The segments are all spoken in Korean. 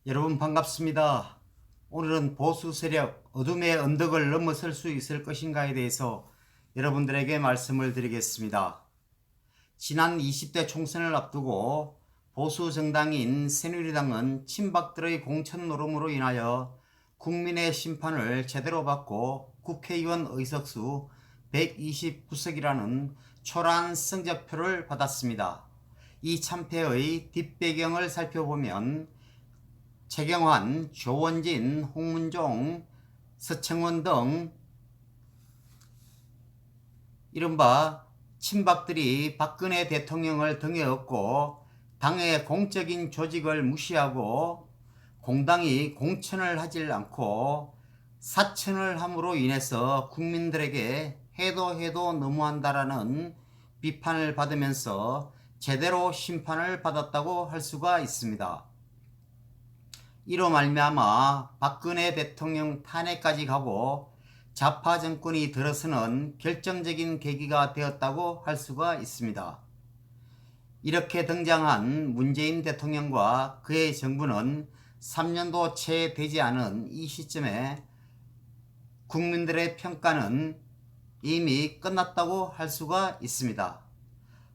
여러분 반갑습니다. 오늘은 보수 세력 어둠의 언덕을 넘어설 수 있을 것인가에 대해서 여러분들에게 말씀을 드리겠습니다. 지난 20대 총선을 앞두고 보수 정당인 새누리당은 친박들의 공천 노름으로 인하여 국민의 심판을 제대로 받고 국회의원 의석수 129석이라는 초라한 성적표를 받았습니다. 이 참패의 뒷배경을 살펴보면 최경환, 조원진, 홍문종, 서청원 등 이른바 친박들이 박근혜 대통령을 등에 업고 당의 공적인 조직을 무시하고 공당이 공천을 하질 않고 사천을 함으로 인해서 국민들에게 해도 너무한다라는 비판을 받으면서 제대로 심판을 받았다고 할 수가 있습니다. 이로 말미암아 박근혜 대통령 탄핵까지 가고 좌파 정권이 들어서는 결정적인 계기가 되었다고 할 수가 있습니다. 이렇게 등장한 문재인 대통령과 그의 정부는 3년도 채 되지 않은 이 시점에 국민들의 평가는 이미 끝났다고 할 수가 있습니다.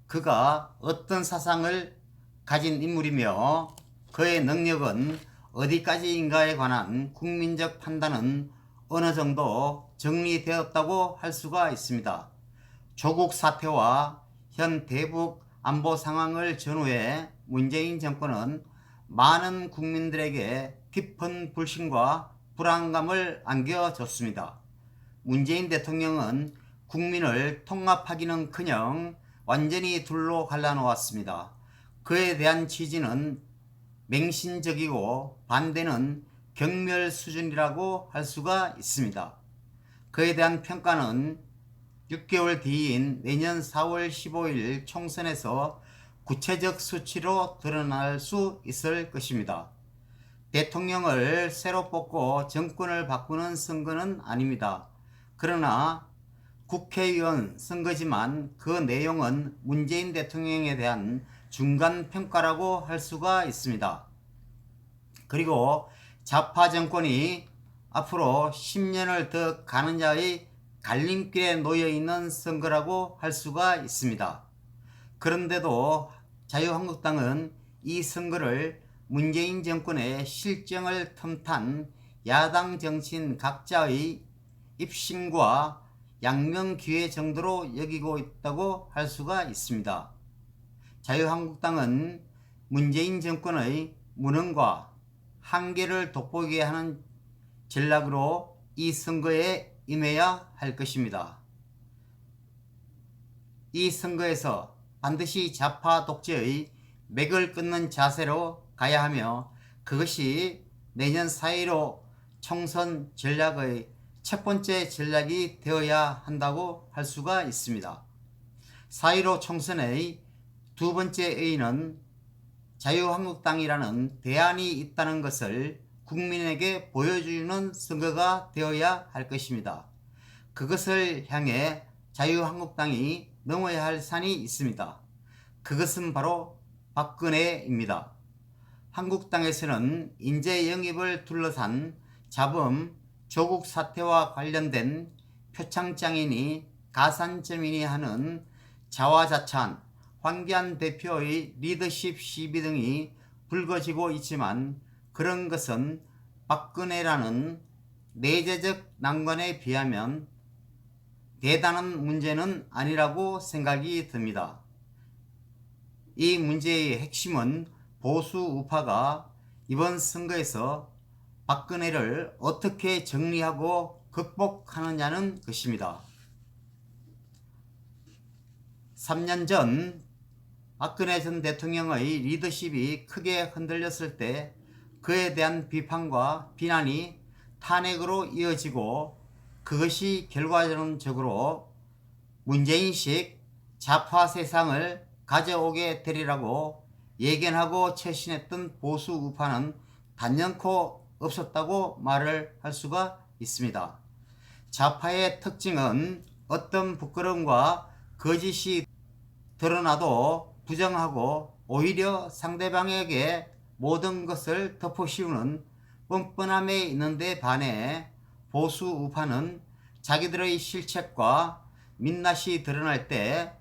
그가 어떤 사상을 가진 인물이며 그의 능력은 어디까지인가에 관한 국민적 판단은 어느 정도 정리되었다고 할 수가 있습니다. 조국 사태와 현 대북 안보 상황을 전후해 문재인 정권은 많은 국민들에게 깊은 불신과 불안감을 안겨줬습니다. 문재인 대통령은 국민을 통합하기는커녕 완전히 둘로 갈라놓았습니다. 그에 대한 취지는 맹신적이고 반대는 경멸 수준이라고 할 수가 있습니다. 그에 대한 평가는 6개월 뒤인 내년 4월 15일 총선에서 구체적 수치로 드러날 수 있을 것입니다. 대통령을 새로 뽑고 정권을 바꾸는 선거는 아닙니다. 그러나 국회의원 선거지만 그 내용은 문재인 대통령에 대한 중간 평가라고 할 수가 있습니다. 그리고 좌파 정권이 앞으로 10년을 더 가느냐의 갈림길에 놓여 있는 선거라고 할 수가 있습니다. 그런데도 자유한국당은 이 선거를 문재인 정권의 실정을 틈탄 야당 정치인 각자의 입심과 양명기회 정도로 여기고 있다고 할 수가 있습니다. 자유한국당은 문재인 정권의 무능과 한계를 돋보이게 하는 전략으로 이 선거에 임해야 할 것입니다. 이 선거에서 반드시 좌파 독재의 맥을 끊는 자세로 가야 하며 그것이 내년 4.15 총선 전략의 첫 번째 전략이 되어야 한다고 할 수가 있습니다. 4.15 총선의 두 번째 의의는 자유한국당이라는 대안이 있다는 것을 국민에게 보여주는 선거가 되어야 할 것입니다. 그것을 향해 자유한국당이 넘어야 할 산이 있습니다. 그것은 바로 박근혜입니다. 한국당에서는 인재 영입을 둘러싼 잡음, 조국 사태와 관련된 표창장이니 가산점이니 하는 자화자찬, 황교안 대표의 리더십 시비 등이 불거지고 있지만 그런 것은 박근혜라는 내재적 난관에 비하면 대단한 문제는 아니라고 생각이 듭니다. 이 문제의 핵심은 보수 우파가 이번 선거에서 박근혜를 어떻게 정리하고 극복하느냐는 것입니다. 3년 전 박근혜 전 대통령의 리더십이 크게 흔들렸을 때 그에 대한 비판과 비난이 탄핵으로 이어지고 그것이 결과적으로 문재인식 좌파 세상을 가져오게 되리라고 예견하고 처신했던 보수 우파는 단연코 없었다고 말을 할 수가 있습니다. 좌파의 특징은 어떤 부끄러움과 거짓이 드러나도 부정하고 오히려 상대방에게 모든 것을 덮어씌우는 뻔뻔함에 있는데 반해 보수 우파는 자기들의 실책과 민낯이 드러날 때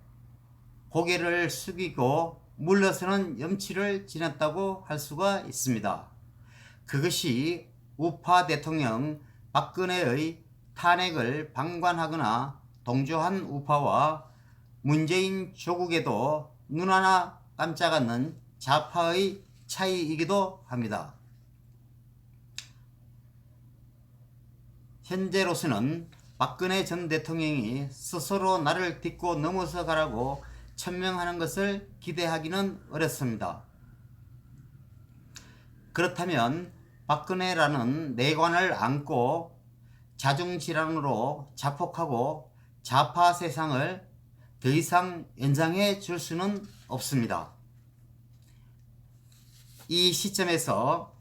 고개를 숙이고 물러서는 염치를 지녔다고 할 수가 있습니다. 그것이 우파 대통령 박근혜의 탄핵을 방관하거나 동조한 우파와 문재인 조국에도 눈 하나 깜짝 않는 좌파의 차이이기도 합니다. 현재로서는 박근혜 전 대통령이 스스로 나를 딛고 넘어서 가라고 천명하는 것을 기대하기는 어렵습니다. 그렇다면 박근혜라는 내관을 안고 자중질환으로 자폭하고 좌파 세상을 더 이상 연장해 줄 수는 없습니다. 이 시점에서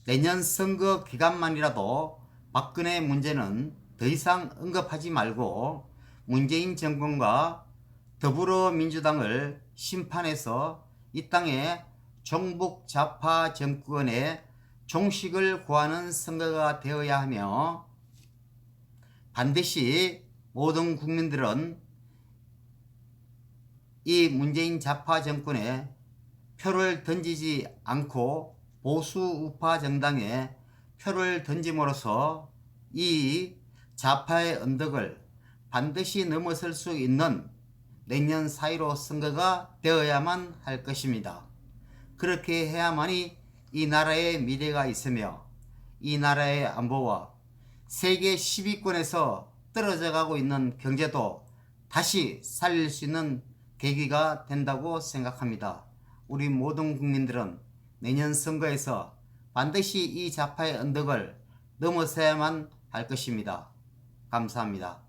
내년 선거 기간만이라도 박근혜 문제는 더 이상 언급하지 말고 문재인 정권과 더불어민주당을 심판해서 이 땅에 종북 좌파 정권의 종식을 구하는 선거가 되어야 하며, 반드시 모든 국민들은 이 문재인 좌파 정권에 표를 던지지 않고 보수 우파 정당에 표를 던짐으로써 이 좌파의 언덕을 반드시 넘어설 수 있는 내년 4.15 선거가 되어야만 할 것입니다. 그렇게 해야만이 이 나라의 미래가 있으며 이 나라의 안보와 세계 10위권에서 떨어져 가고 있는 경제도 다시 살릴 수 있는 계기가 된다고 생각합니다. 우리 모든 국민들은 내년 선거에서 반드시 이 좌파의 언덕을 넘어서야만 할 것입니다. 감사합니다.